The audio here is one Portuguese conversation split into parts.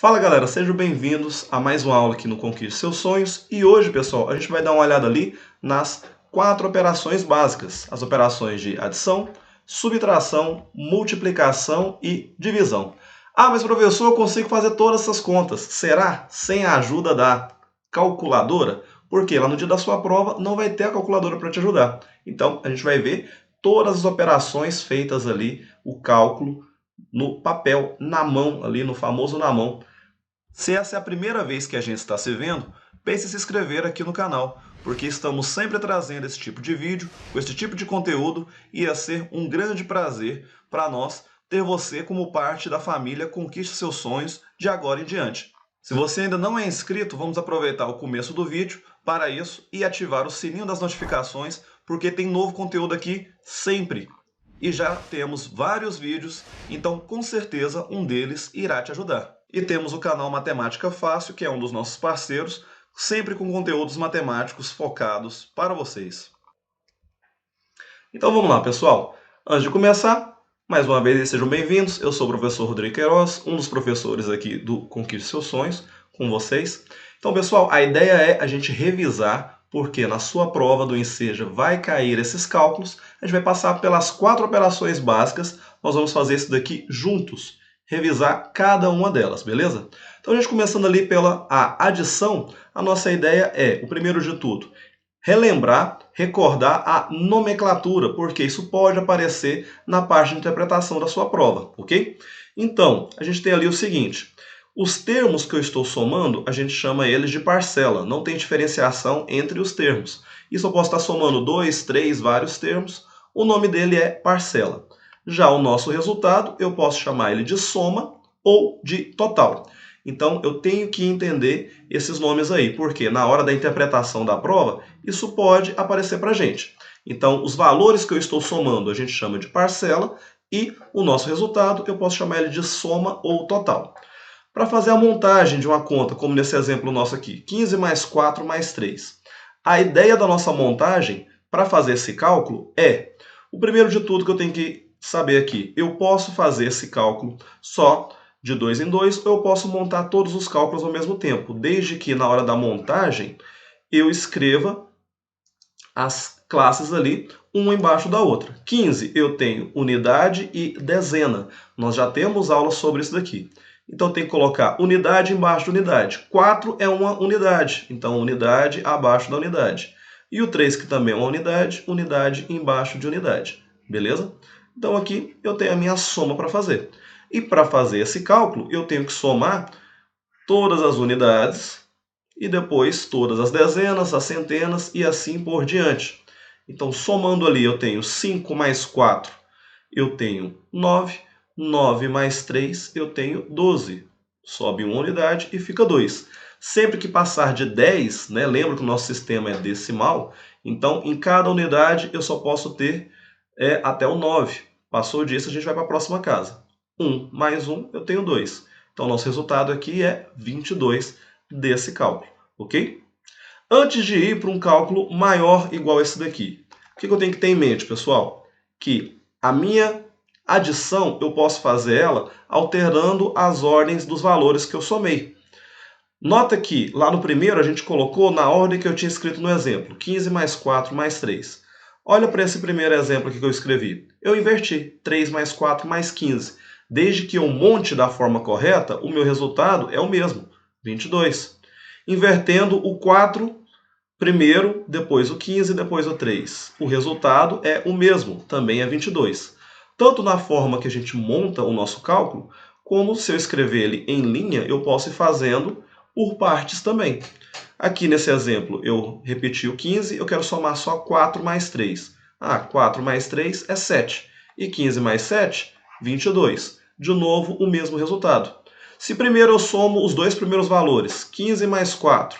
Fala galera, sejam bem-vindos a mais uma aula aqui no Conquiste Seus Sonhos. E hoje, pessoal, a gente vai dar uma olhada ali nas 4 operações básicas. As operações de adição, subtração, multiplicação e divisão. Ah, mas professor, eu consigo fazer todas essas contas. Será? Sem a ajuda da calculadora? Porque lá no dia da sua prova não vai ter a calculadora para te ajudar. Então, a gente vai ver todas as operações feitas ali, o cálculo no papel, na mão, ali no famoso na mão. Se essa é a primeira vez que a gente está se vendo, pense em se inscrever aqui no canal, porque estamos sempre trazendo esse tipo de vídeo, com esse tipo de conteúdo, e ia ser um grande prazer para nós ter você como parte da família Conquiste Seus Sonhos de agora em diante. Se você ainda não é inscrito, vamos aproveitar o começo do vídeo para isso e ativar o sininho das notificações, porque tem novo conteúdo aqui sempre. E já temos vários vídeos, então com certeza um deles irá te ajudar. E temos o canal Matemática Fácil, que é um dos nossos parceiros, sempre com conteúdos matemáticos focados para vocês. Então vamos lá, pessoal. Antes de começar, mais uma vez sejam bem-vindos. Eu sou o professor Rodrigo Queiroz, um dos professores aqui do Conquiste Seus Sonhos, com vocês. Então, pessoal, a ideia é a gente revisar, porque na sua prova do Enseja vai cair esses cálculos. A gente vai passar pelas 4 operações básicas. Nós vamos fazer isso daqui juntos, revisar cada uma delas, beleza? Então, a gente começando ali pela adição, a nossa ideia é, o primeiro de tudo, relembrar, recordar a nomenclatura, porque isso pode aparecer na parte de interpretação da sua prova, ok? Então, a gente tem ali o seguinte, os termos que eu estou somando, a gente chama eles de parcela, não tem diferenciação entre os termos. Isso eu posso estar somando 2, 3, vários termos, o nome dele é parcela. Já o nosso resultado, eu posso chamar ele de soma ou de total. Então, eu tenho que entender esses nomes aí, porque na hora da interpretação da prova, isso pode aparecer para a gente. Então, os valores que eu estou somando, a gente chama de parcela, e o nosso resultado, eu posso chamar ele de soma ou total. Para fazer a montagem de uma conta, como nesse exemplo nosso aqui, 15 mais 4 mais 3. A ideia da nossa montagem, para fazer esse cálculo, é, o primeiro de tudo que eu tenho que saber aqui, eu posso fazer esse cálculo só de 2 em 2, ou eu posso montar todos os cálculos ao mesmo tempo, desde que na hora da montagem eu escreva as classes ali, uma embaixo da outra. 15, eu tenho unidade e dezena. Nós já temos aula sobre isso daqui. Então, tem que colocar unidade embaixo de unidade. 4 é uma unidade, então unidade abaixo da unidade. E o 3, que também é uma unidade, unidade embaixo de unidade. Beleza? Então, aqui eu tenho a minha soma para fazer. E para fazer esse cálculo, eu tenho que somar todas as unidades e depois todas as dezenas, as centenas e assim por diante. Então, somando ali, eu tenho 5 mais 4, eu tenho 9. 9 mais 3, eu tenho 12. Sobe uma unidade e fica 2. Sempre que passar de 10, né, lembra que o nosso sistema é decimal, então em cada unidade eu só posso ter até o 9. Passou disso, a gente vai para a próxima casa. 1 mais 1, eu tenho 2. Então, nosso resultado aqui é 22 desse cálculo, ok? Antes de ir para um cálculo maior igual esse daqui, o que eu tenho que ter em mente, pessoal? Que a minha adição, eu posso fazer ela alternando as ordens dos valores que eu somei. Nota que lá no primeiro a gente colocou na ordem que eu tinha escrito no exemplo, 15 mais 4 mais 3. Olha para esse primeiro exemplo aqui que eu escrevi. Eu inverti, 3 mais 4 mais 15. Desde que eu monte da forma correta, o meu resultado é o mesmo, 22. Invertendo o 4 primeiro, depois o 15, depois o 3. O resultado é o mesmo, também é 22. Tanto na forma que a gente monta o nosso cálculo, como se eu escrever ele em linha, eu posso ir fazendo por partes também. Aqui nesse exemplo, eu repeti o 15, eu quero somar só 4 mais 3. 4 mais 3 é 7. E 15 mais 7, 22. De novo, o mesmo resultado. Se primeiro eu somo os dois primeiros valores, 15 mais 4.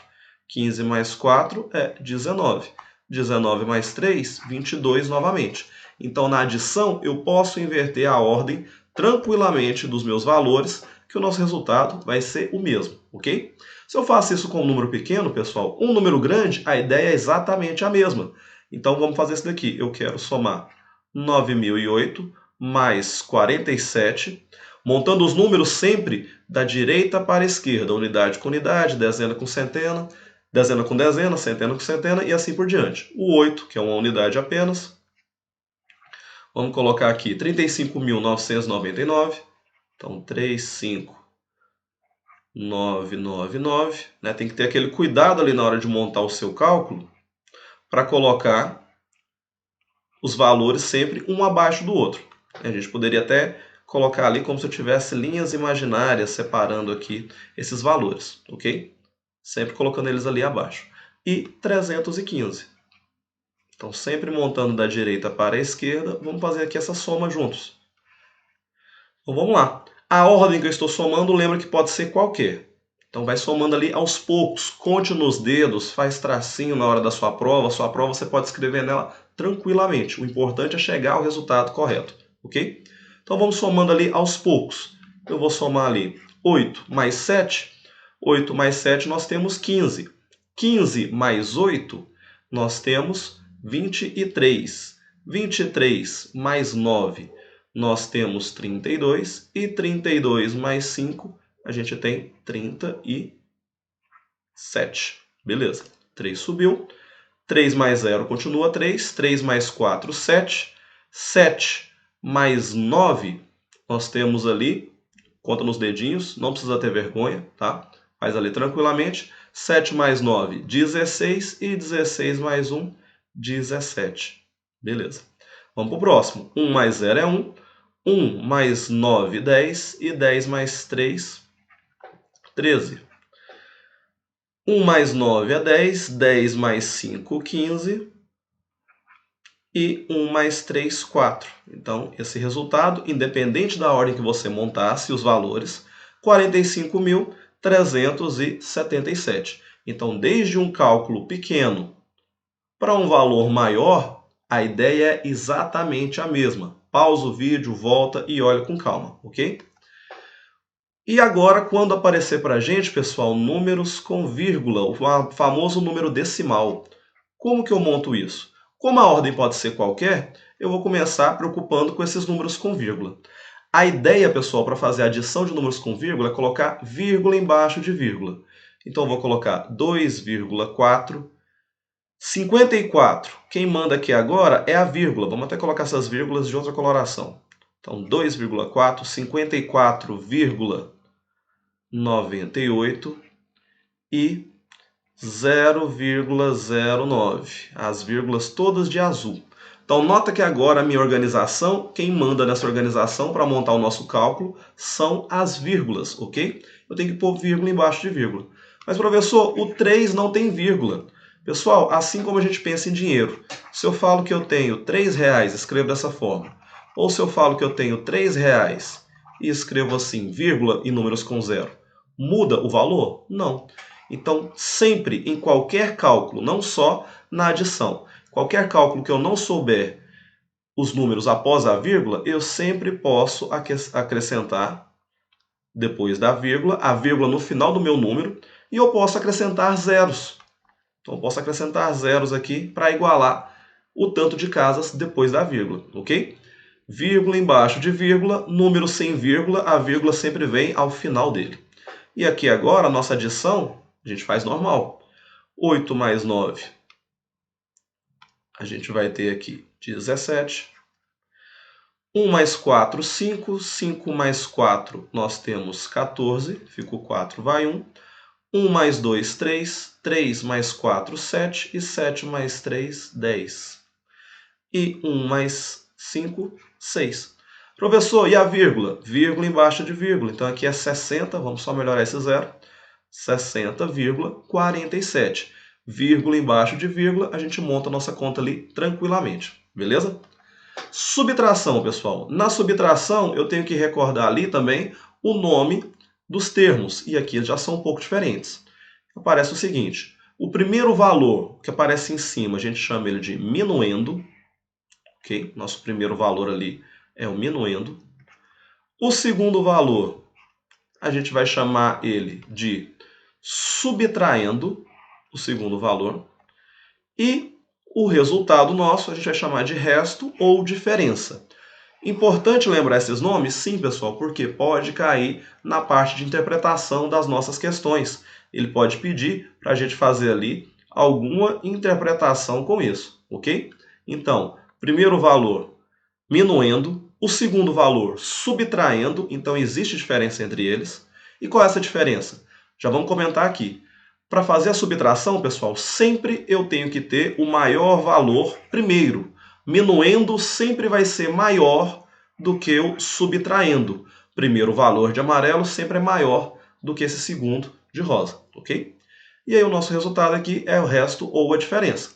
15 mais 4 é 19. 19 mais 3, 22 novamente. Então, na adição, eu posso inverter a ordem tranquilamente dos meus valores, que o nosso resultado vai ser o mesmo, ok? Se eu faço isso com um número pequeno, pessoal, um número grande, a ideia é exatamente a mesma. Então, vamos fazer isso daqui. Eu quero somar 9.008 mais 47. Montando os números sempre da direita para a esquerda, unidade com unidade, dezena com centena dezena, centena com centena e assim por diante. O 8, que é uma unidade apenas. Vamos colocar aqui 35.999. Então, 35999, né? Tem que ter aquele cuidado ali na hora de montar o seu cálculo para colocar os valores sempre um abaixo do outro. A gente poderia até colocar ali como se eu tivesse linhas imaginárias separando aqui esses valores, ok? Sempre colocando eles ali abaixo. E 315. Então, sempre montando da direita para a esquerda, vamos fazer aqui essa soma juntos. Então, vamos lá. A ordem que eu estou somando, lembra que pode ser qualquer. Então, vai somando ali aos poucos. Conte nos dedos, faz tracinho na hora da sua prova. Sua prova você pode escrever nela tranquilamente. O importante é chegar ao resultado correto, ok? Então, vamos somando ali aos poucos. Eu vou somar ali 8 mais 7. 8 mais 7, nós temos 15. 15 mais 8, nós temos 23. 23 mais 9, nós temos 32. E 32 mais 5, a gente tem 37. Beleza. 3 subiu. 3 mais 0 continua 3. 3 mais 4, 7. 7 mais 9, nós temos ali, conta nos dedinhos, não precisa ter vergonha, tá? Faz ali tranquilamente. 7 mais 9, 16. E 16 mais 1, 17. Beleza. Vamos para o próximo. 1 mais 0 é 1. 1 mais 9, 10. E 10 mais 3, 13. 1 mais 9 é 10. 10 mais 5, 15. E 1 mais 3, 4. Então, esse resultado, independente da ordem que você montasse os valores, 45.377. Então, desde um cálculo pequeno para um valor maior, a ideia é exatamente a mesma. Pausa o vídeo, volta e olha com calma, ok? E agora, quando aparecer para a gente, pessoal, números com vírgula, o famoso número decimal. Como que eu monto isso? Como a ordem pode ser qualquer, eu vou começar preocupando com esses números com vírgula. A ideia, pessoal, para fazer a adição de números com vírgula é colocar vírgula embaixo de vírgula. Então, eu vou colocar 2,4. 54. Quem manda aqui agora é a vírgula. Vamos até colocar essas vírgulas de outra coloração. Então, 2,4, 54,98 e 0,09. As vírgulas todas de azul. Então, nota que agora a minha organização, quem manda nessa organização para montar o nosso cálculo são as vírgulas, ok? Eu tenho que pôr vírgula embaixo de vírgula. Mas, professor, o 3 não tem vírgula. Pessoal, assim como a gente pensa em dinheiro, se eu falo que eu tenho R$3, escrevo dessa forma. Ou se eu falo que eu tenho R$3 e escrevo assim, vírgula e números com zero, muda o valor? Não. Então, sempre, em qualquer cálculo, não só na adição, qualquer cálculo que eu não souber os números após a vírgula, eu sempre posso acrescentar, depois da vírgula, a vírgula no final do meu número, e eu posso acrescentar zeros. Então, eu posso acrescentar zeros aqui para igualar o tanto de casas depois da vírgula, ok? Vírgula embaixo de vírgula, número sem vírgula, a vírgula sempre vem ao final dele. E aqui agora, a nossa adição, a gente faz normal. 8 mais 9, a gente vai ter aqui 17. 1 mais 4, 5. 5 mais 4, nós temos 14. Fica o 4, vai 1. 1 mais 2, 3. 3 mais 4, 7. E 7 mais 3, 10. E 1 mais 5, 6. Professor, e a vírgula? Vírgula embaixo de vírgula. Então, aqui é 60. Vamos só melhorar esse zero. 60,47. Vírgula embaixo de vírgula, a gente monta a nossa conta ali tranquilamente. Beleza? Subtração, pessoal. Na subtração, eu tenho que recordar ali também o nome dos termos. E aqui eles já são um pouco diferentes. Aparece o seguinte. O primeiro valor que aparece em cima, a gente chama ele de minuendo. Ok? Nosso primeiro valor ali é o minuendo. O segundo valor, a gente vai chamar ele de subtraindo, o segundo valor. E o resultado nosso a gente vai chamar de resto ou diferença. Importante lembrar esses nomes? Sim, pessoal, porque pode cair na parte de interpretação das nossas questões. Ele pode pedir para a gente fazer ali alguma interpretação com isso, ok? Então, primeiro valor minuendo, o segundo valor subtraindo, então existe diferença entre eles. E qual é essa diferença? Já vamos comentar aqui. Para fazer a subtração, pessoal, sempre eu tenho que ter o maior valor primeiro. Minuendo sempre vai ser maior do que o subtraindo. Primeiro valor de amarelo sempre é maior do que esse segundo de rosa, ok? E aí o nosso resultado aqui é o resto ou a diferença.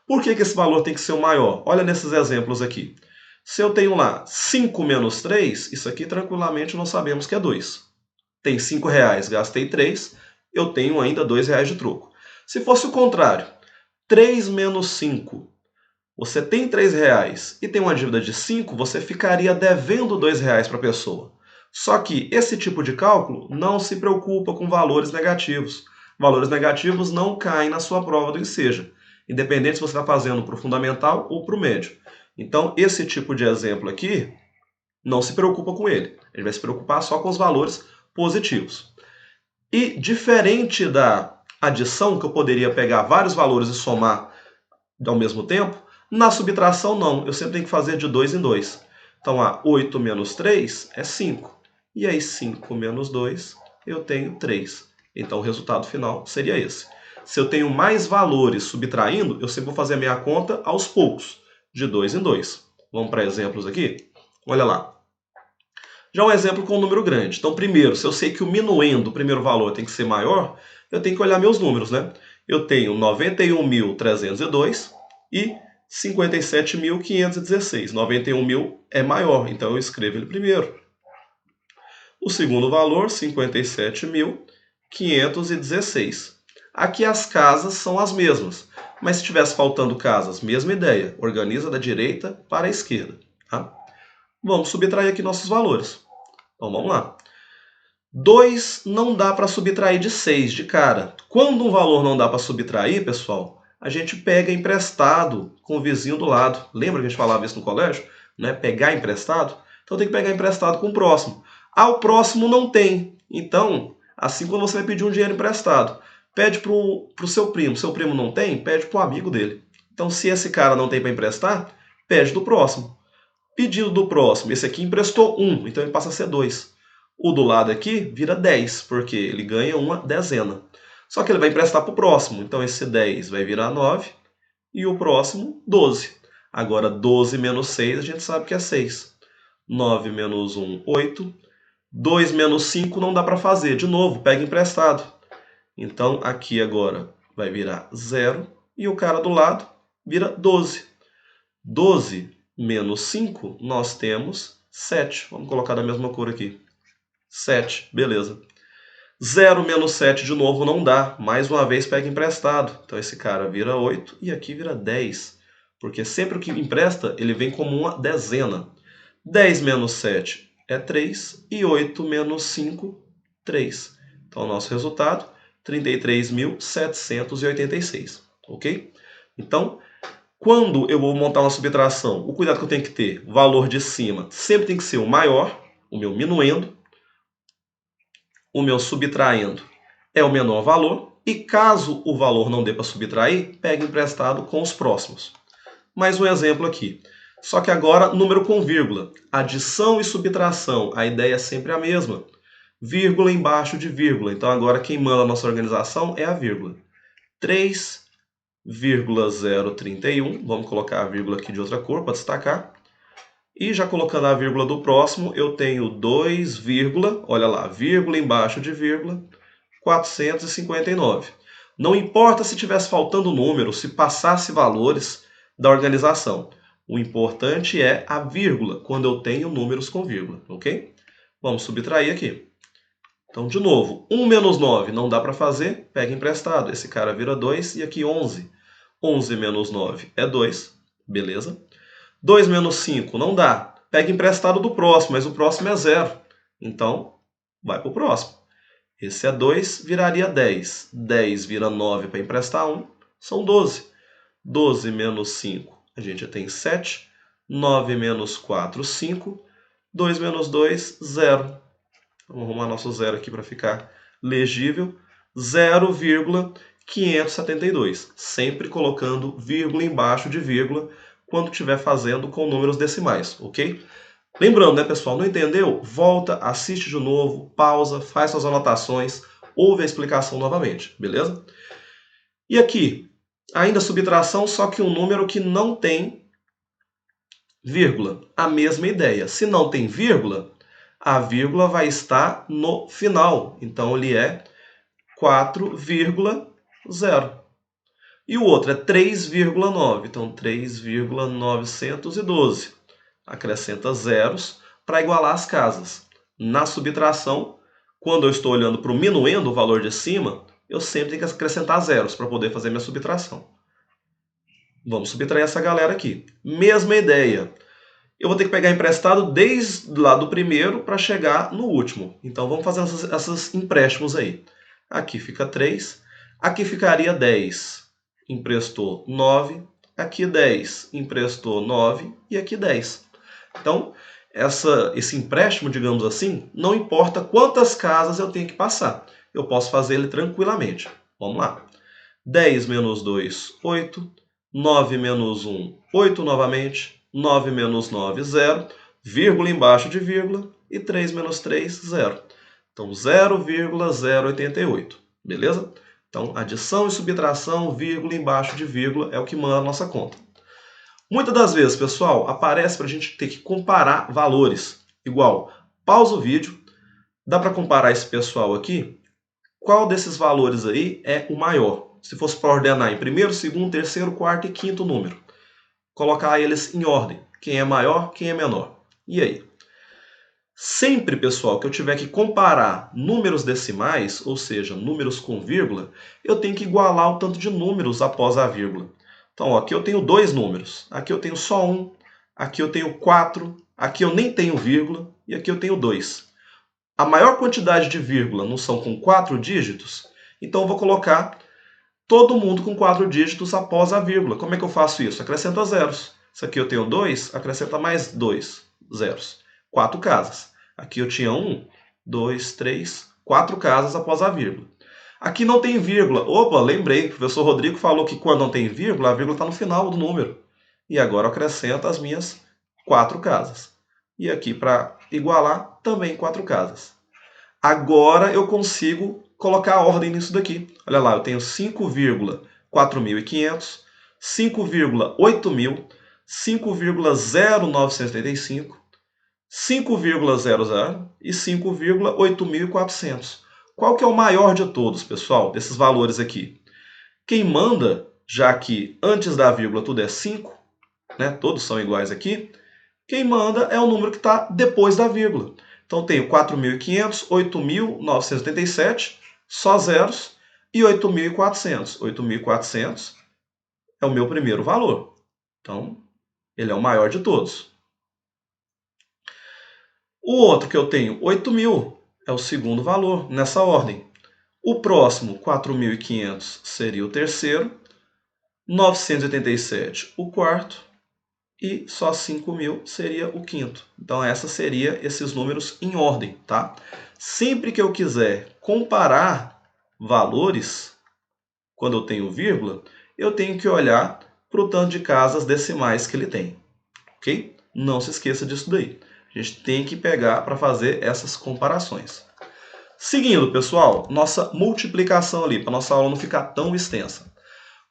Por que esse valor tem que ser o maior? Olha nesses exemplos aqui. Se eu tenho lá 5 menos 3, isso aqui tranquilamente nós sabemos que é 2. Tem 5 reais, gastei 3, eu tenho ainda 2 reais de troco. Se fosse o contrário, 3 menos 5, você tem 3 reais e tem uma dívida de 5, você ficaria devendo 2 reais para a pessoa. Só que esse tipo de cálculo não se preocupa com valores negativos. Valores negativos não caem na sua prova do Enseja, independente se você está fazendo para o fundamental ou para o médio. Então, esse tipo de exemplo aqui, não se preocupa com ele. Ele vai se preocupar só com os valores positivos. E diferente da adição, que eu poderia pegar vários valores e somar ao mesmo tempo, na subtração não. Eu sempre tenho que fazer de 2 em 2. Então, 8 menos 3 é 5. E aí, 5 menos 2, eu tenho 3. Então, o resultado final seria esse. Se eu tenho mais valores subtraindo, eu sempre vou fazer a minha conta aos poucos, de 2 em 2. Vamos para exemplos aqui? Olha lá. Já um exemplo com um número grande. Então, primeiro, se eu sei que o minuendo, o primeiro valor, tem que ser maior, eu tenho que olhar meus números, né? Eu tenho 91.302 e 57.516. 91.000 é maior, então eu escrevo ele primeiro. O segundo valor, 57.516. Aqui as casas são as mesmas, mas se tivesse faltando casas, mesma ideia. Organiza da direita para a esquerda. Tá? Vamos subtrair aqui nossos valores. Então vamos lá. 2 não dá para subtrair de 6 de cara. Quando um valor não dá para subtrair, pessoal, a gente pega emprestado com o vizinho do lado. Lembra que a gente falava isso no colégio? Né? Pegar emprestado? Então tem que pegar emprestado com o próximo. O próximo não tem. Então, assim quando você vai pedir um dinheiro emprestado, pede para o seu primo. Seu primo não tem? Pede para o amigo dele. Então, se esse cara não tem para emprestar, pede do próximo. Pedido do próximo, esse aqui emprestou 1, então ele passa a ser 2. O do lado aqui vira 10, porque ele ganha uma dezena. Só que ele vai emprestar para o próximo, então esse 10 vai virar 9 e o próximo 12. Agora 12 menos 6 a gente sabe que é 6. 9 menos 1, 8. 2 menos 5 não dá para fazer. De novo, pega emprestado. Então aqui agora vai virar 0 e o cara do lado vira 12. 12 menos 5, nós temos 7. Vamos colocar da mesma cor aqui. 7, beleza. 0 menos 7 de novo não dá. Mais uma vez pega emprestado. Então esse cara vira 8 e aqui vira 10. Porque sempre o que empresta, ele vem como uma dezena. 10 menos 7 é 3 e 8 menos 5, 3. Então o nosso resultado, 33.786. Ok? Então, quando eu vou montar uma subtração, o cuidado que eu tenho que ter, o valor de cima sempre tem que ser o maior, o meu minuendo, o meu subtraindo é o menor valor, e caso o valor não dê para subtrair, pega emprestado com os próximos. Mais um exemplo aqui. Só que agora número com vírgula. Adição e subtração, a ideia é sempre a mesma. Vírgula embaixo de vírgula. Então agora quem manda a nossa organização é a vírgula. 3,031, vamos colocar a vírgula aqui de outra cor para destacar. E já colocando a vírgula do próximo, eu tenho 2, olha lá, vírgula embaixo de vírgula, 459. Não importa se tivesse faltando número, se passasse valores da organização. O importante é a vírgula, quando eu tenho números com vírgula, ok? Vamos subtrair aqui. Então, de novo, 1 menos 9 não dá para fazer, pega emprestado. Esse cara vira 2 e aqui 11. 11 menos 9 é 2, beleza? 2 menos 5 não dá, pega emprestado do próximo, mas o próximo é 0. Então, vai para o próximo. Esse é 2, viraria 10. 10 vira 9 para emprestar 1, são 12. 12 menos 5, a gente tem 7. 9 menos 4, 5. 2 menos 2, 0. Vamos arrumar nosso zero aqui para ficar legível. 0,572. Sempre colocando vírgula embaixo de vírgula quando estiver fazendo com números decimais, ok? Lembrando, né, pessoal, não entendeu? Volta, assiste de novo, pausa, faz suas anotações, ouve a explicação novamente, beleza? E aqui, ainda subtração, só que um número que não tem vírgula. A mesma ideia. Se não tem vírgula, a vírgula vai estar no final. Então, ele é 4,0. E o outro é 3,9. Então, 3,912. Acrescenta zeros para igualar as casas. Na subtração, quando eu estou olhando para o minuendo, o valor de cima, eu sempre tenho que acrescentar zeros para poder fazer minha subtração. Vamos subtrair essa galera aqui. Mesma ideia. Eu vou ter que pegar emprestado desde lá do primeiro para chegar no último. Então, vamos fazer esses empréstimos aí. Aqui fica 3. Aqui ficaria 10. Emprestou 9. Aqui 10. Emprestou 9. E aqui 10. Então, esse empréstimo, digamos assim, não importa quantas casas eu tenho que passar. Eu posso fazer ele tranquilamente. Vamos lá. 10 menos 2, 8. 9 menos 1, 8 novamente. 9 menos 9, 0. Vírgula embaixo de vírgula. E 3 menos 3, 0. Então, 0,088. Beleza? Então, adição e subtração, vírgula embaixo de vírgula, é o que manda a nossa conta. Muitas das vezes, pessoal, aparece para a gente ter que comparar valores. Igual, pausa o vídeo. Dá para comparar esse pessoal aqui? Qual desses valores aí é o maior? Se fosse para ordenar em primeiro, segundo, terceiro, quarto e quinto número. Colocar eles em ordem. Quem é maior, quem é menor. E aí? Sempre, pessoal, que eu tiver que comparar números decimais, ou seja, números com vírgula, eu tenho que igualar o tanto de números após a vírgula. Então, ó, aqui eu tenho 2 números. Aqui eu tenho só 1. Aqui eu tenho 4. Aqui eu nem tenho vírgula. E aqui eu tenho 2. A maior quantidade de vírgula não são com 4 dígitos? Então, eu vou colocar todo mundo com 4 dígitos após a vírgula. Como é que eu faço isso? Acrescenta zeros. Se aqui eu tenho 2, acrescenta mais 2 zeros. 4 casas. Aqui eu tinha 1, 2, 3, 4 casas após a vírgula. Aqui não tem vírgula. Opa, lembrei. O professor Rodrigo falou que quando não tem vírgula, a vírgula está no final do número. E agora eu acrescento as minhas 4 casas. E aqui, para igualar, também 4 casas. Agora eu consigo colocar a ordem nisso daqui. Olha lá, eu tenho 5,4.500, 5,8.000, 5,0975, 5,00 e 5,8.400. Qual que é o maior de todos, pessoal, desses valores aqui? Quem manda, já que antes da vírgula tudo é 5, né, todos são iguais aqui, quem manda é o número que está depois da vírgula. Então, tenho 4.500, 8.987, só zeros, e 8.400. 8.400 é o meu primeiro valor. Então, ele é o maior de todos. O outro que eu tenho, 8.000, é o segundo valor, nessa ordem. O próximo, 4.500, seria o terceiro. 987, o quarto. E só 5.000 seria o quinto. Então, seria esses números em ordem, tá? Sempre que eu quiser comparar valores, quando eu tenho vírgula, eu tenho que olhar para o tanto de casas decimais que ele tem, ok? Não se esqueça disso daí. A gente tem que pegar para fazer essas comparações. Seguindo, pessoal, nossa multiplicação ali, para nossa aula não ficar tão extensa.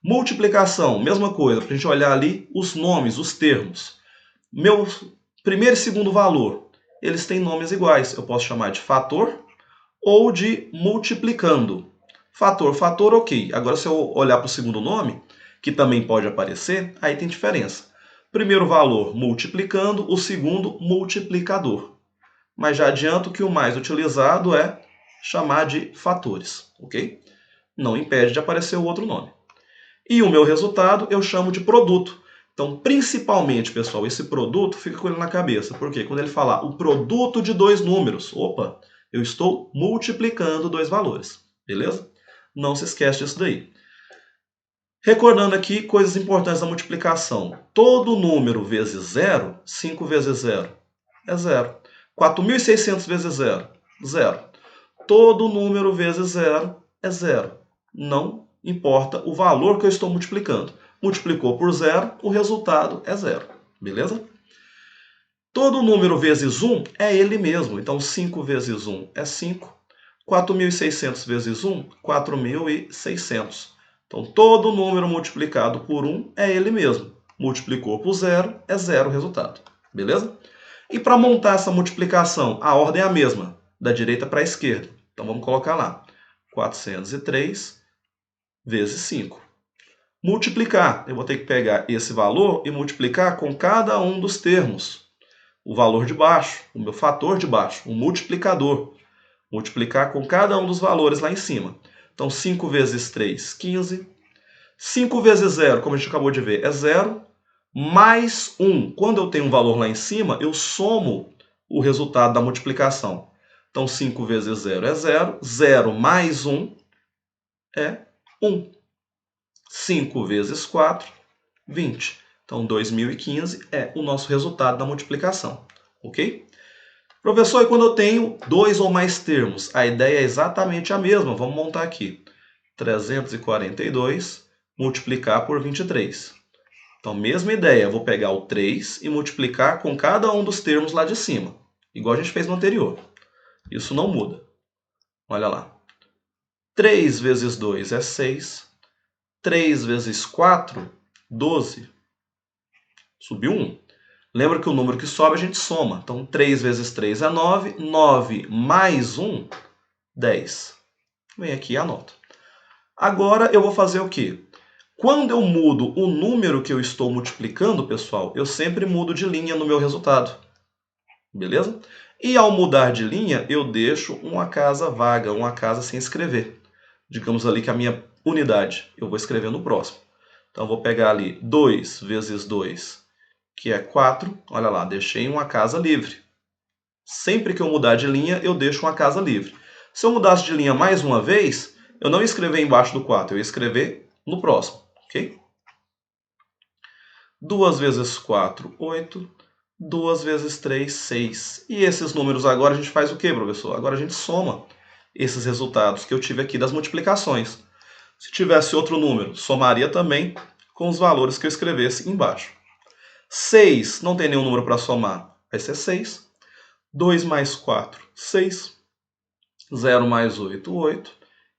Multiplicação, mesma coisa, para a gente olhar ali os nomes, os termos. Meu primeiro e segundo valor, eles têm nomes iguais. Eu posso chamar de fator ou de multiplicando. Fator, fator, ok. Agora, se eu olhar para o segundo nome, que também pode aparecer, aí tem diferença. Primeiro valor, multiplicando. O segundo, multiplicador. Mas já adianto que o mais utilizado é chamar de fatores, ok? Não impede de aparecer o outro nome. E o meu resultado eu chamo de produto. Então, principalmente, pessoal, esse produto fica com ele na cabeça. Porque quando ele falar o produto de 2 números, opa, eu estou multiplicando 2 valores. Beleza? Não se esquece disso daí. Recordando aqui coisas importantes da multiplicação. Todo número vezes zero, 5 vezes zero é zero. 4.600 vezes zero, zero. Todo número vezes zero é zero. Não importa o valor que eu estou multiplicando. Multiplicou por zero, o resultado é zero. Beleza? Todo número vezes 1 é ele mesmo. Então, 5 vezes 1 é 5. 4.600 vezes 1, 4.600. Então, todo número multiplicado por 1 é ele mesmo. Multiplicou por zero, é zero o resultado. Beleza? E para montar essa multiplicação, a ordem é a mesma, da direita para a esquerda. Então, vamos colocar lá. 403 vezes 5. Multiplicar. Eu vou ter que pegar esse valor e multiplicar com cada um dos termos. O valor de baixo, o meu fator de baixo, o multiplicador. Multiplicar com cada um dos valores lá em cima. Então, 5 vezes 3, 15. 5 vezes 0, como a gente acabou de ver, é 0. Mais 1. Quando eu tenho um valor lá em cima, eu somo o resultado da multiplicação. Então, 5 vezes 0 é 0. 0 mais 1 é 1. 5 vezes 4, 20. Então, 2015 é o nosso resultado da multiplicação. Ok? Professor, e quando eu tenho dois ou mais termos? A ideia é exatamente a mesma. Vamos montar aqui. 342 multiplicar por 23. Então, mesma ideia. Eu vou pegar o 3 e multiplicar com cada um dos termos lá de cima. Igual a gente fez no anterior. Isso não muda. Olha lá. 3 vezes 2 é 6. 3 vezes 4, 12. Subiu 1. Lembra que o número que sobe a gente soma. Então, 3 vezes 3 é 9. 9 mais 1, 10. Vem aqui e anota. Agora eu vou fazer o quê? Quando eu mudo o número que eu estou multiplicando, pessoal, eu sempre mudo de linha no meu resultado. Beleza? E ao mudar de linha, eu deixo uma casa vaga, uma casa sem escrever. Digamos ali que a minha unidade, eu vou escrever no próximo. Então, eu vou pegar ali 2 vezes 2, que é 4. Olha lá, deixei uma casa livre. Sempre que eu mudar de linha, eu deixo uma casa livre. Se eu mudasse de linha mais uma vez, eu não ia escrever embaixo do 4, eu ia escrever no próximo. Ok? 2 vezes 4, 8. 2 vezes 3, 6. E esses números agora a gente faz o quê, professor? Agora a gente soma esses resultados que eu tive aqui das multiplicações. Se tivesse outro número, somaria também com os valores que eu escrevesse embaixo. 6, não tem nenhum número para somar, vai ser 6. 2 mais 4, 6. 0 mais 8, 8.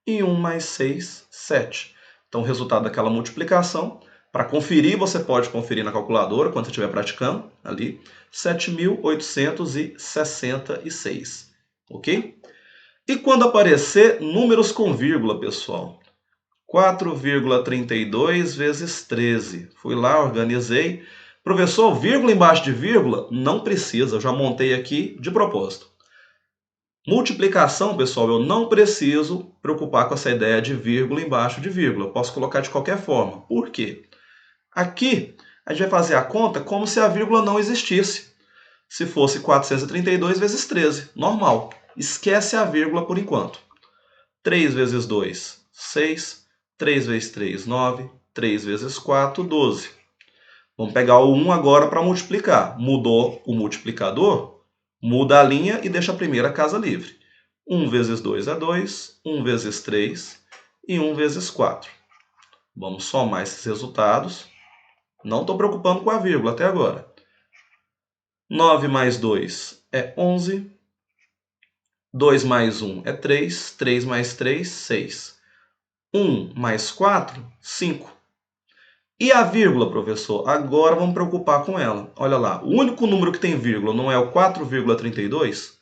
E 1 mais 6, 7. Então, o resultado daquela multiplicação, para conferir, você pode conferir na calculadora, quando você estiver praticando, ali, 7.866. Ok? E quando aparecer números com vírgula, pessoal? 4,32 vezes 13. Fui lá, organizei. Professor, vírgula embaixo de vírgula? Não precisa, eu já montei aqui de propósito. Multiplicação, pessoal, eu não preciso preocupar com essa ideia de vírgula embaixo de vírgula. Eu posso colocar de qualquer forma. Por quê? Aqui, a gente vai fazer a conta como se a vírgula não existisse. Se fosse 432 vezes 13, normal. Esquece a vírgula por enquanto. 3 vezes 2, 6. 3 vezes 3, 9. 3 vezes 4, 12. Vamos pegar o 1 agora para multiplicar. Mudou o multiplicador? Muda a linha e deixa a primeira casa livre. 1 vezes 2 é 2, 1 vezes 3 e 1 vezes 4. Vamos somar esses resultados. Não estou preocupando com a vírgula até agora. 9 mais 2 é 11. 2 mais 1 é 3. 3 mais 3, 6. 1 mais 4, 5. E a vírgula, professor? Agora vamos preocupar com ela. Olha lá, o único número que tem vírgula não é o 4,32?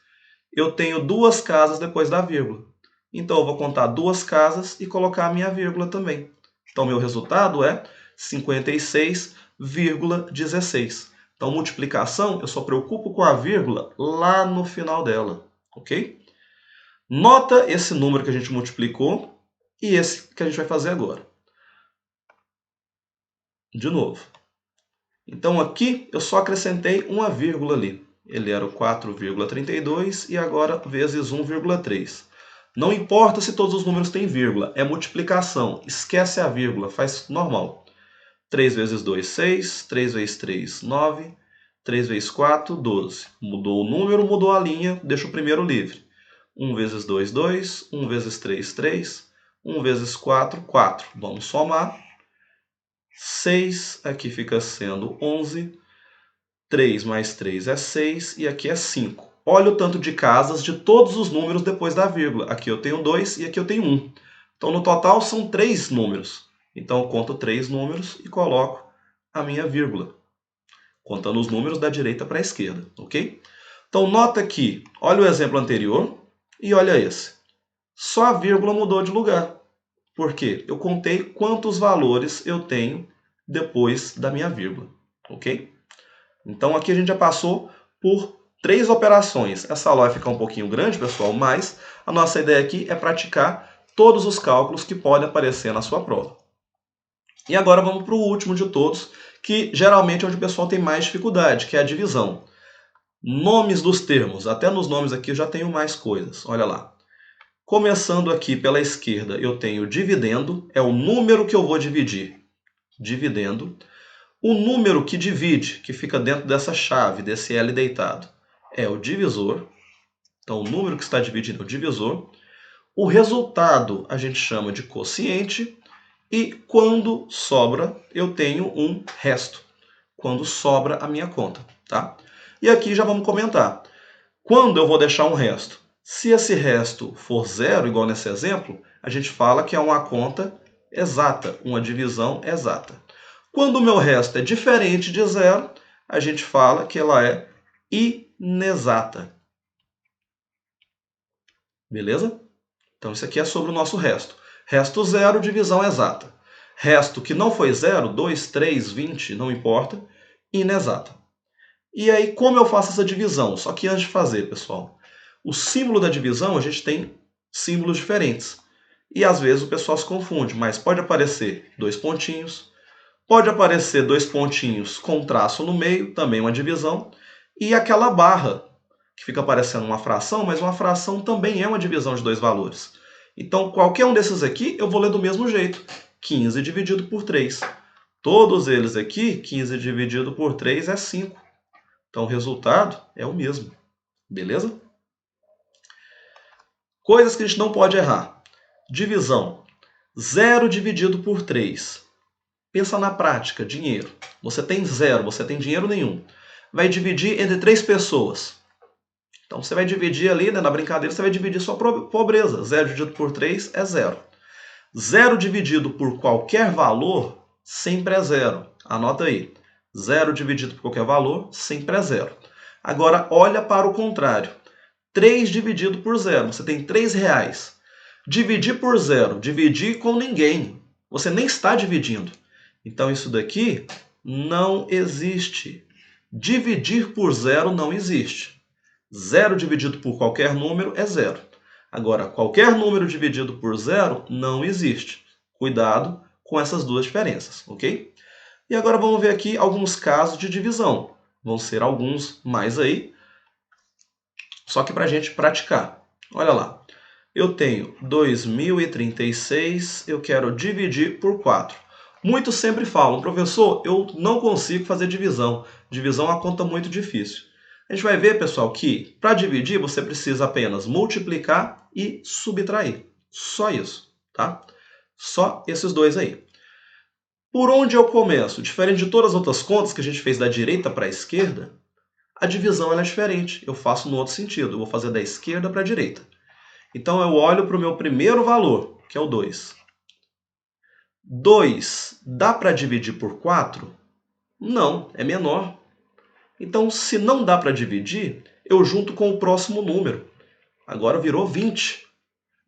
Eu tenho duas casas depois da vírgula. Então, eu vou contar duas casas e colocar a minha vírgula também. Então, meu resultado é 56,16. Então, multiplicação, eu só preocupo com a vírgula lá no final dela. Ok? Nota esse número que a gente multiplicou e esse que a gente vai fazer agora. De novo. Então, aqui eu só acrescentei uma vírgula ali. Ele era o 4,32 e agora vezes 1,3. Não importa se todos os números têm vírgula, é multiplicação. Esquece a vírgula, faz normal. 3 vezes 2, 6. 3 vezes 3, 9. 3 vezes 4, 12. Mudou o número, mudou a linha, deixa o primeiro livre. 1 vezes 2, 2. 1 vezes 3, 3. 1 vezes 4, 4. Vamos somar. 6, aqui fica sendo 11. 3 mais 3 é 6 e aqui é 5. Olha o tanto de casas de todos os números depois da vírgula. Aqui eu tenho 2 e aqui eu tenho 1. Então, no total, são 3 números. Então, eu conto 3 números e coloco a minha vírgula, contando os números da direita para a esquerda, ok? Então, nota aqui, olha o exemplo anterior e olha esse. Só a vírgula mudou de lugar. Por quê? Eu contei quantos valores eu tenho depois da minha vírgula, ok? Então, aqui a gente já passou por 3 operações. Essa aula vai ficar um pouquinho grande, pessoal, mas a nossa ideia aqui é praticar todos os cálculos que podem aparecer na sua prova. E agora vamos para o último de todos, que geralmente é onde o pessoal tem mais dificuldade, que é a divisão. Nomes dos termos. Até nos nomes aqui eu já tenho mais coisas. Olha lá. Começando aqui pela esquerda, eu tenho dividendo, é o número que eu vou dividir. Dividendo. O número que divide, que fica dentro dessa chave, desse L deitado, é o divisor. Então, o número que está dividindo é o divisor. O resultado a gente chama de quociente. E quando sobra, eu tenho um resto. Quando sobra a minha conta, tá? E aqui já vamos comentar. Quando eu vou deixar um resto? Se esse resto for zero, igual nesse exemplo, a gente fala que é uma conta exata, uma divisão exata. Quando o meu resto é diferente de zero, a gente fala que ela é inexata. Beleza? Então, isso aqui é sobre o nosso resto. Resto zero, divisão exata. Resto que não foi zero, 2, 3, 20, não importa, inexata. E aí, como eu faço essa divisão? Só que antes de fazer, pessoal, o símbolo da divisão, a gente tem símbolos diferentes. E às vezes o pessoal se confunde, mas pode aparecer 2 pontinhos, pode aparecer 2 pontinhos com traço no meio, também uma divisão, e aquela barra, que fica parecendo uma fração, mas uma fração também é uma divisão de 2 valores. Então, qualquer um desses aqui, eu vou ler do mesmo jeito. 15 dividido por 3. Todos eles aqui, 15 dividido por 3 é 5. Então, o resultado é o mesmo. Beleza? Coisas que a gente não pode errar. Divisão. 0 dividido por 3. Pensa na prática, dinheiro. Você tem 0, você tem dinheiro nenhum. Vai dividir entre 3 pessoas. Então, você vai dividir ali, né, na brincadeira, você vai dividir sua pobreza. 0 dividido por 3 é 0. 0 dividido por qualquer valor sempre é 0. Anota aí. 0 dividido por qualquer valor sempre é 0. Agora, olha para o contrário. 3 dividido por 0. Você tem 3 reais. Dividir por 0. Dividir com ninguém. Você nem está dividindo. Então, isso daqui não existe. Dividir por 0 não existe. 0 dividido por qualquer número é 0. Agora, qualquer número dividido por 0 não existe. Cuidado com essas duas diferenças, ok? E agora vamos ver aqui alguns casos de divisão. Vão ser alguns mais aí, só que para a gente praticar. Olha lá. Eu tenho 2036, eu quero dividir por 4. Muitos sempre falam, professor, eu não consigo fazer divisão. Divisão é uma conta muito difícil. A gente vai ver, pessoal, que para dividir você precisa apenas multiplicar e subtrair. Só isso, tá? Só esses dois aí. Por onde eu começo? Diferente de todas as outras contas que a gente fez da direita para a esquerda, a divisão ela é diferente. Eu faço no outro sentido. Eu vou fazer da esquerda para a direita. Então, eu olho para o meu primeiro valor, que é o 2. 2 dá para dividir por 4? Não, é menor. Então, se não dá para dividir, eu junto com o próximo número. Agora virou 20.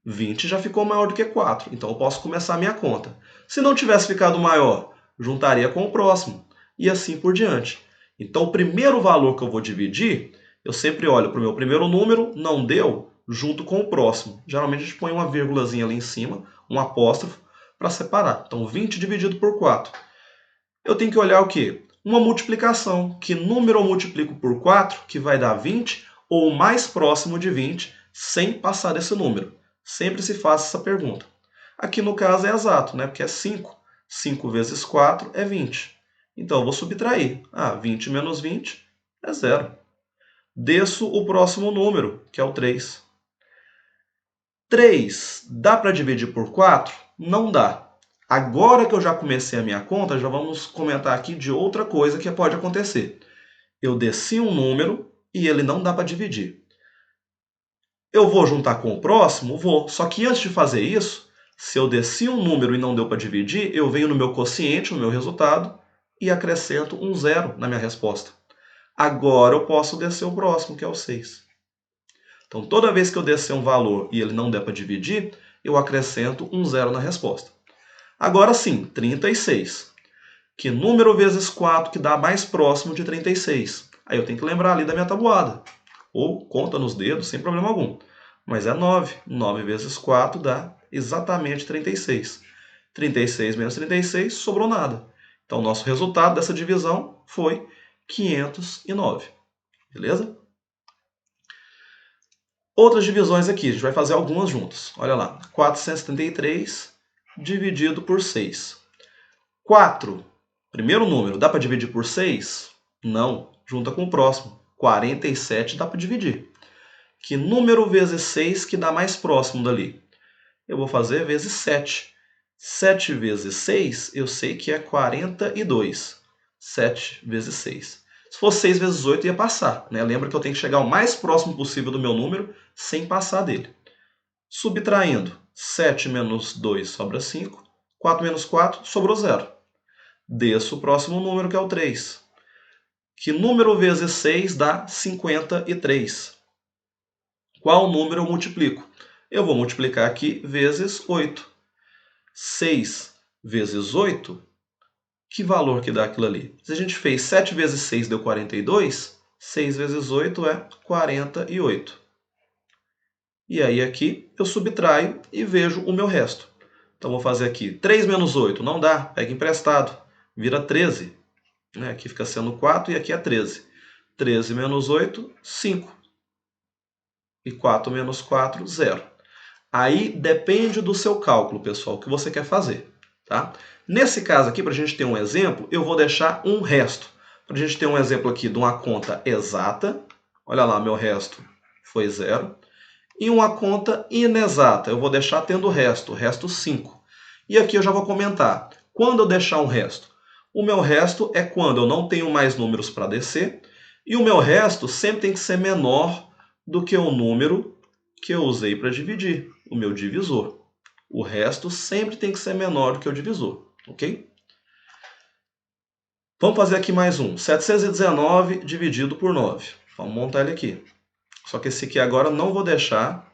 20 já ficou maior do que 4, então eu posso começar a minha conta. Se não tivesse ficado maior, juntaria com o próximo, e assim por diante. Então, o primeiro valor que eu vou dividir, eu sempre olho para o meu primeiro número, não deu, junto com o próximo. Geralmente a gente põe uma vírgulazinha ali em cima, um apóstrofo, para separar. Então, 20 dividido por 4. Eu tenho que olhar o quê? Uma multiplicação. Que número eu multiplico por 4 que vai dar 20 ou o mais próximo de 20 sem passar desse número? Sempre se faz essa pergunta. Aqui no caso é exato, né? Porque é 5. 5 vezes 4 é 20. Então eu vou subtrair. 20 menos 20 é 0. Desço o próximo número, que é o 3. 3 dá para dividir por 4? Não dá. Agora que eu já comecei a minha conta, já vamos comentar aqui de outra coisa que pode acontecer. Eu desci um número e ele não dá para dividir. Eu vou juntar com o próximo? Vou. Só que antes de fazer isso, se eu desci um número e não deu para dividir, eu venho no meu quociente, no meu resultado, e acrescento um 0 na minha resposta. Agora eu posso descer o próximo, que é o 6. Então, toda vez que eu descer um valor e ele não der para dividir, eu acrescento um 0 na resposta. Agora sim, 36. Que número vezes 4 que dá mais próximo de 36? Aí eu tenho que lembrar ali da minha tabuada. Ou conta nos dedos, sem problema algum. Mas é 9. 9 vezes 4 dá exatamente 36. 36 menos 36, sobrou nada. Então, o nosso resultado dessa divisão foi 509. Beleza? Outras divisões aqui, a gente vai fazer algumas juntas. Olha lá, 473 dividido por 6. 4, primeiro número, dá para dividir por 6? Não, junta com o próximo. 47 dá para dividir. Que número vezes 6 que dá mais próximo dali? Eu vou fazer vezes 7. 7 vezes 6, eu sei que é 42. 7 vezes 6. Se fosse 6 vezes 8, ia passar, né? Lembra que eu tenho que chegar o mais próximo possível do meu número sem passar dele. Subtraindo, 7 menos 2 sobra 5. 4 menos 4 sobrou 0. Desço o próximo número, que é o 3. Que número vezes 6 dá 53? Qual número eu multiplico? Eu vou multiplicar aqui vezes 8. 6 vezes 8, que valor que dá aquilo ali? Se a gente fez 7 vezes 6 deu 42, 6 vezes 8 é 48. E aí aqui eu subtraio e vejo o meu resto. Então vou fazer aqui 3 menos 8, não dá, pega emprestado, vira 13. Aqui fica sendo 4 e aqui é 13. 13 menos 8, 5. E 4 menos 4, 0. Aí depende do seu cálculo, pessoal, o que você quer fazer. Tá? Nesse caso aqui, para a gente ter um exemplo, eu vou deixar um resto. Para a gente ter um exemplo aqui de uma conta exata, olha lá, meu resto foi 0. E uma conta inexata, eu vou deixar tendo o resto 5. E aqui eu já vou comentar, quando eu deixar um resto? O meu resto é quando eu não tenho mais números para descer, e o meu resto sempre tem que ser menor do que o número que eu usei para dividir, o meu divisor. O resto sempre tem que ser menor do que o divisor, ok? Vamos fazer aqui mais um. 719 dividido por 9. Vamos montar ele aqui. Só que esse aqui agora eu não vou deixar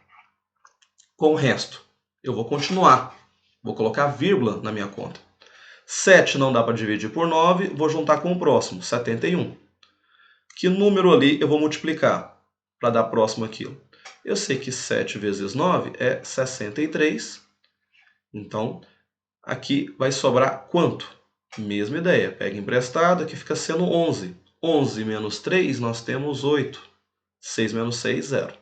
com o resto. Eu vou continuar. Vou colocar vírgula na minha conta. 7 não dá para dividir por 9, vou juntar com o próximo, 71. Que número ali eu vou multiplicar para dar próximo àquilo? Eu sei que 7 vezes 9 é 63. Então, aqui vai sobrar quanto? Mesma ideia, pega emprestado, aqui fica sendo 11. 11 menos 3, nós temos 8. 6 menos 6, 0.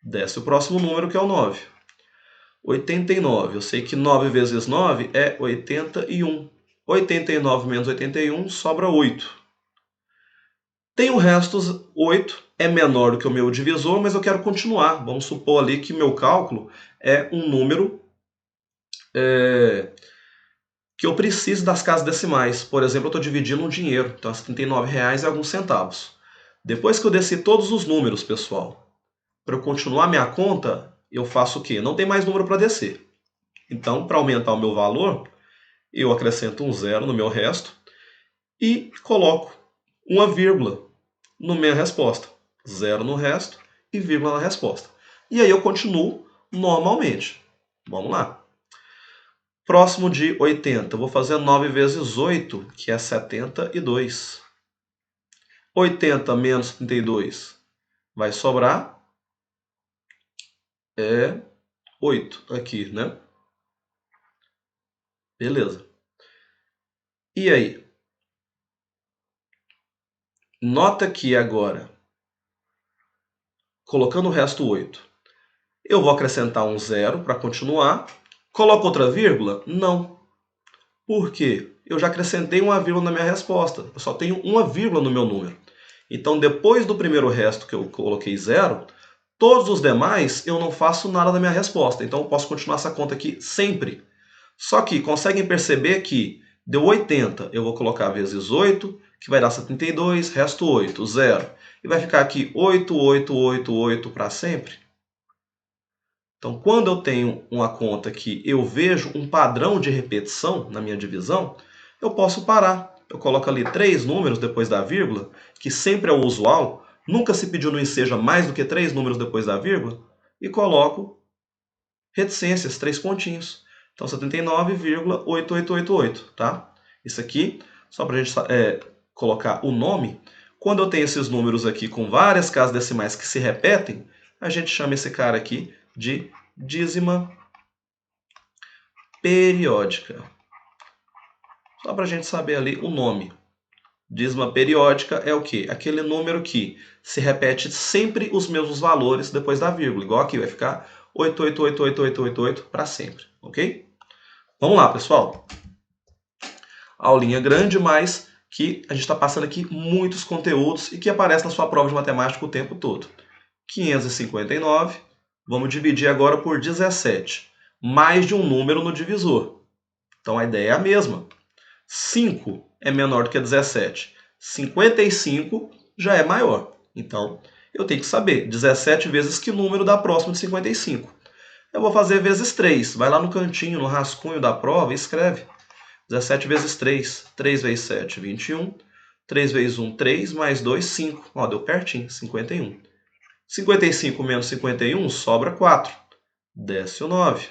Desce o próximo número, que é o 9. 89, eu sei que 9 vezes 9 é 81. 89 menos 81 sobra 8. Tem o resto, 8 é menor do que o meu divisor, mas eu quero continuar. Vamos supor ali que meu cálculo é um número que eu preciso das casas decimais. Por exemplo, eu estou dividindo um dinheiro, então é R$ 79,00 e alguns centavos. Depois que eu desci todos os números, pessoal, para eu continuar minha conta, eu faço o quê? Não tem mais número para descer. Então, para aumentar o meu valor, eu acrescento um 0 no meu resto e coloco uma vírgula na minha resposta. 0 no resto e vírgula na resposta. E aí eu continuo normalmente. Vamos lá. Próximo de 80, eu vou fazer 9 vezes 8, que é 72. 80 menos 32 vai sobrar 8 aqui, né? Beleza. E aí? Nota que agora, colocando o resto 8, Eu vou acrescentar um zero para continuar. Coloco outra vírgula? Não. Por quê? Eu já acrescentei uma vírgula na minha resposta. Eu só tenho uma vírgula no meu número. Então, depois do primeiro resto que eu coloquei zero, todos os demais eu não faço nada na minha resposta. Então, eu posso continuar essa conta aqui sempre. Só que conseguem perceber que deu 80, eu vou colocar vezes 8, que vai dar 72, resto 8, 0. E vai ficar aqui 8, 8, 8, 8 para sempre. Então, quando eu tenho uma conta que eu vejo um padrão de repetição na minha divisão, eu posso parar. Eu coloco ali 3 números depois da vírgula, que sempre é o usual, nunca se pediu no seja mais do que 3 números depois da vírgula, e coloco reticências, 3 pontinhos. Então, 79,8888, tá? Isso aqui, só para a gente colocar o nome, quando eu tenho esses números aqui com várias casas decimais que se repetem, a gente chama esse cara aqui de dízima periódica. Só para a gente saber ali o nome. Dízima periódica é o quê? Aquele número que se repete sempre os mesmos valores depois da vírgula. Igual aqui, vai ficar 888888 para sempre, ok? Vamos lá, pessoal. Aulinha grande, mas que a gente está passando aqui muitos conteúdos e que aparece na sua prova de matemática o tempo todo. 559, vamos dividir agora por 17. Mais de um número no divisor. Então a ideia é a mesma. 5 é menor do que 17. 55 já é maior. Então eu tenho que saber 17 vezes que número dá próximo de 55. Eu vou fazer vezes 3. Vai lá no cantinho, no rascunho da prova e escreve. 17 vezes 3. 3 vezes 7, 21. 3 vezes 1, 3. Mais 2, 5. Ó, deu pertinho, 51. 55 menos 51 sobra 4. Desce o 9.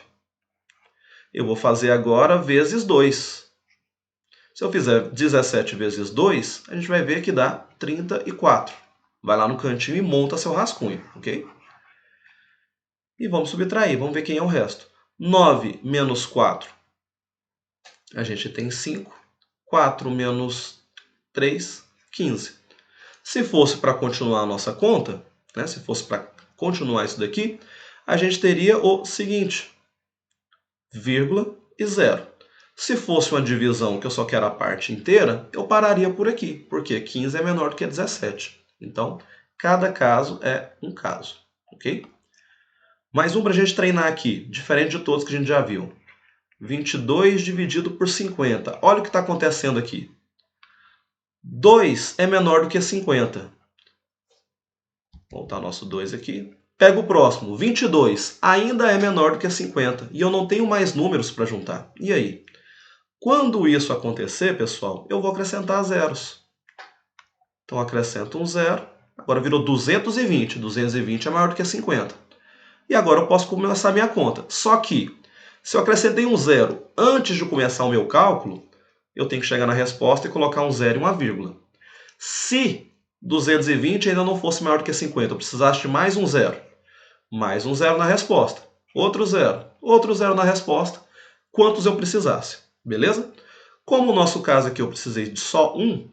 Eu vou fazer agora vezes 2. Se eu fizer 17 vezes 2, a gente vai ver que dá 34. Vai lá no cantinho e monta seu rascunho, ok? E vamos subtrair, vamos ver quem é o resto. 9 menos 4, a gente tem 5. 4 menos 3, 15. Se fosse para continuar a nossa conta, né, se fosse para continuar isso daqui, a gente teria o seguinte, vírgula e 0. Se fosse uma divisão que eu só quero a parte inteira, eu pararia por aqui, porque 15 é menor do que 17. Então, cada caso é um caso, ok? Mais um para a gente treinar aqui, diferente de todos que a gente já viu. 22 dividido por 50. Olha o que está acontecendo aqui. 2 é menor do que 50. Vou botar nosso 2 aqui. Pega o próximo. 22 ainda é menor do que 50. E eu não tenho mais números para juntar. E aí? Quando isso acontecer, pessoal, eu vou acrescentar zeros. Então, acrescento um zero. Agora virou 220. 220 é maior do que 50. E agora eu posso começar a minha conta. Só que, se eu acrescentei um zero antes de começar o meu cálculo, eu tenho que chegar na resposta e colocar um zero e uma vírgula. Se 220 ainda não fosse maior do que 50, eu precisasse de mais um zero. Mais um zero na resposta. Outro zero na resposta. Quantos eu precisasse. Beleza? Como o nosso caso aqui eu precisei de só um,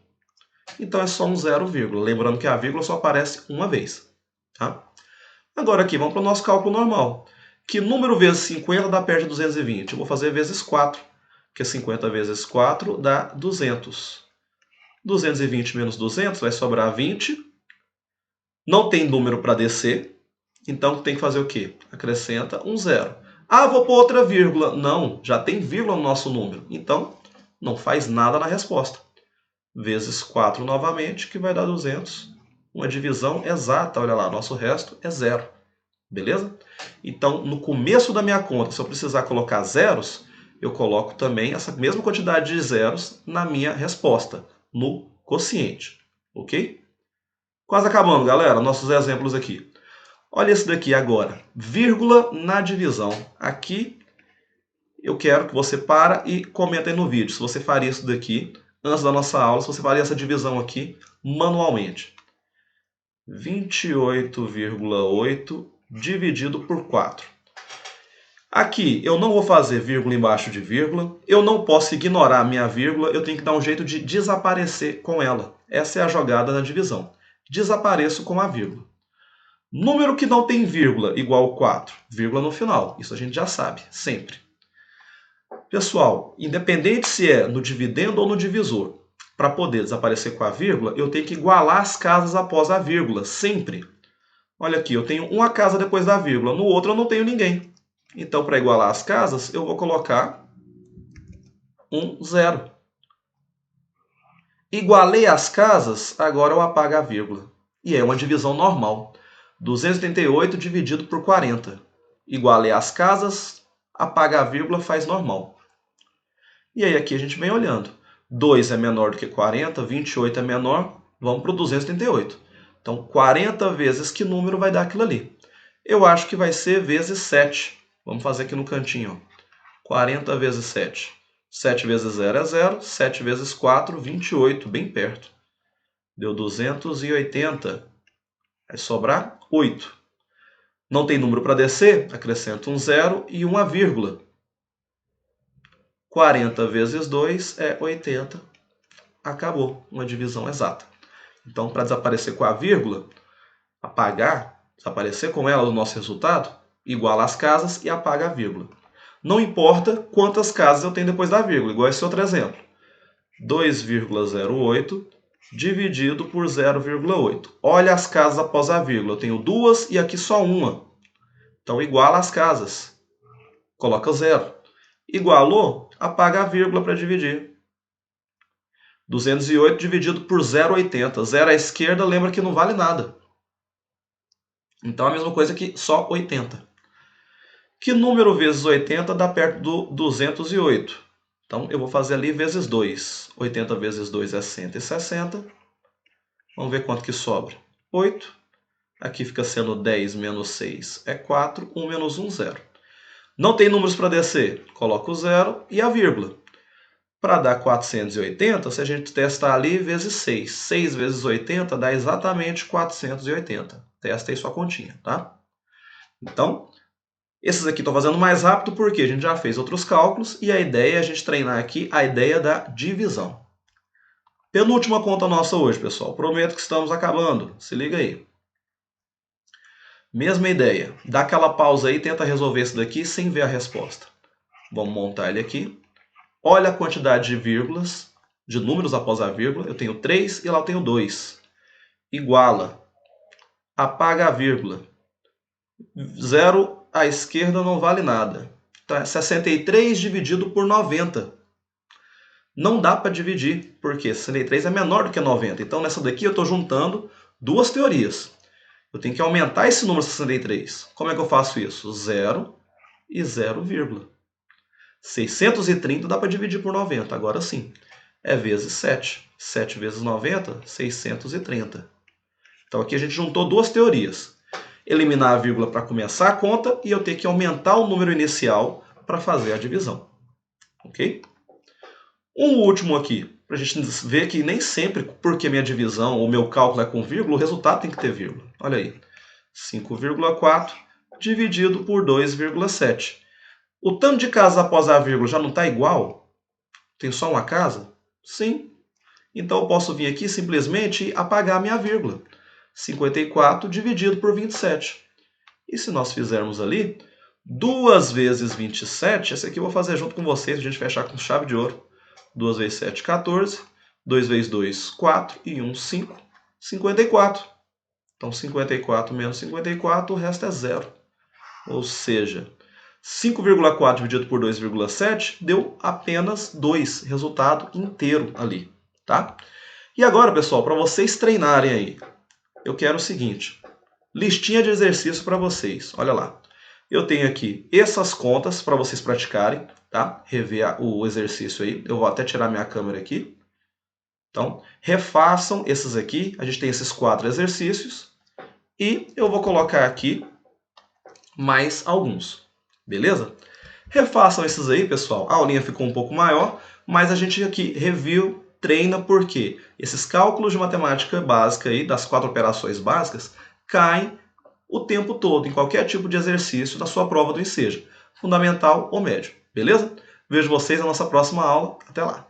então é só um zero, vírgula. Lembrando que a vírgula só aparece uma vez. Tá? Agora aqui, vamos para o nosso cálculo normal. Que número vezes 50 dá perto de 220? Eu vou fazer vezes 4. Porque 50 vezes 4 dá 200. 220 menos 200 vai sobrar 20. Não tem número para descer. Então tem que fazer o quê? Acrescenta um zero. Ah, vou pôr outra vírgula. Não, já tem vírgula no nosso número. Então, não faz nada na resposta. Vezes 4 novamente, que vai dar 200. Uma divisão exata, olha lá, nosso resto é zero. Beleza? Então, no começo da minha conta, se eu precisar colocar zeros, eu coloco também essa mesma quantidade de zeros na minha resposta, no quociente. Ok? Quase acabando, galera, nossos exemplos aqui. Olha esse daqui agora, vírgula na divisão. Aqui eu quero que você para e comenta aí no vídeo se você faria isso daqui antes da nossa aula, se você faria essa divisão aqui manualmente. 28,8 dividido por 4. Aqui eu não vou fazer vírgula embaixo de vírgula, eu não posso ignorar a minha vírgula, eu tenho que dar um jeito de desaparecer com ela. Essa é a jogada na divisão. Desapareço com a vírgula. Número que não tem vírgula igual 4, vírgula no final. Isso a gente já sabe, sempre. Pessoal, independente se é no dividendo ou no divisor, para poder desaparecer com a vírgula, eu tenho que igualar as casas após a vírgula, sempre. Olha aqui, eu tenho uma casa depois da vírgula, no outro eu não tenho ninguém. Então, para igualar as casas, eu vou colocar um zero. Igualei as casas, agora eu apago a vírgula. E é uma divisão normal. 288 dividido por 40. Igualei as casas, apaga a vírgula, faz normal. E aí aqui a gente vem olhando. 2 é menor do que 40, 28 é menor, vamos para o 238. Então, 40 vezes que número vai dar aquilo ali? Eu acho que vai ser vezes 7. Vamos fazer aqui no cantinho. 40 vezes 7. 7 vezes 0 é 0. 7 vezes 4, 28, bem perto. Deu 280. Vai sobrar 8. Não tem número para descer? Acrescento um zero e uma vírgula. 40 vezes 2 é 80. Acabou, uma divisão exata. Então, para desaparecer com a vírgula, apagar, desaparecer com ela do nosso resultado, iguala as casas e apaga a vírgula. Não importa quantas casas eu tenho depois da vírgula, igual esse outro exemplo. 2,08 dividido por 0,8. Olha as casas após a vírgula. Eu tenho duas e aqui só uma. Então, iguala as casas. Coloca 0. Igualou, apaga a vírgula para dividir. 208 dividido por 0,80. 0 à esquerda, lembra que não vale nada. Então, a mesma coisa que só 80. Que número vezes 80 dá perto do 208? Então, eu vou fazer ali vezes 2. 80 vezes 2 é 160. Vamos ver quanto que sobra. 8. Aqui fica sendo 10 menos 6 é 4. 1 menos 1, 0. Não tem números para descer? Coloca o 0 e a vírgula. Para dar 480, se a gente testar ali, vezes 6. 6 vezes 80 dá exatamente 480. Testa aí sua continha, tá? Então, esses aqui estou fazendo mais rápido porque a gente já fez outros cálculos e a ideia é a gente treinar aqui a ideia da divisão. Penúltima conta nossa hoje, pessoal. Prometo que estamos acabando. Se liga aí. Mesma ideia. Dá aquela pausa aí e tenta resolver isso daqui sem ver a resposta. Vamos montar ele aqui. Olha a quantidade de vírgulas, de números após a vírgula. Eu tenho 3 e lá eu tenho 2. Iguala. Apaga a vírgula. 0 à esquerda não vale nada. Então é 63 dividido por 90. Não dá para dividir, porque 63 é menor do que 90. Então nessa daqui eu estou juntando duas teorias. Eu tenho que aumentar esse número 63. Como é que eu faço isso? 0 e 0, 630 dá para dividir por 90, agora sim. É vezes 7. 7 vezes 90, 630. Então aqui a gente juntou duas teorias. Eliminar a vírgula para começar a conta e eu ter que aumentar o número inicial para fazer a divisão. Ok? Um último aqui, para a gente ver que nem sempre, porque minha divisão ou meu cálculo é com vírgula, o resultado tem que ter vírgula. Olha aí. 5,4 dividido por 2,7. O tanto de casas após a vírgula já não está igual? Tem só uma casa? Sim. Então eu posso vir aqui simplesmente apagar a minha vírgula. 54 dividido por 27. E se nós fizermos ali, 2 vezes 27, esse aqui eu vou fazer junto com vocês, a gente fechar com chave de ouro. 2 vezes 7, 14. 2 vezes 2, 4. E 1, 5. 54. Então 54 menos 54, o resto é 0. Ou seja, 5,4 dividido por 2,7 deu apenas 2, resultado inteiro ali, tá? E agora, pessoal, para vocês treinarem aí, eu quero o seguinte, listinha de exercício para vocês. Olha lá, eu tenho aqui essas contas para vocês praticarem, tá? Rever o exercício aí, eu vou até tirar minha câmera aqui. Então, refaçam esses aqui, a gente tem esses 4 exercícios, e eu vou colocar aqui mais alguns. Beleza? Refaçam esses aí, pessoal. A aulinha ficou um pouco maior, mas a gente aqui review, treina, porque esses cálculos de matemática básica aí, das 4 operações básicas, caem o tempo todo, em qualquer tipo de exercício da sua prova do Enseja, fundamental ou médio. Beleza? Vejo vocês na nossa próxima aula. Até lá!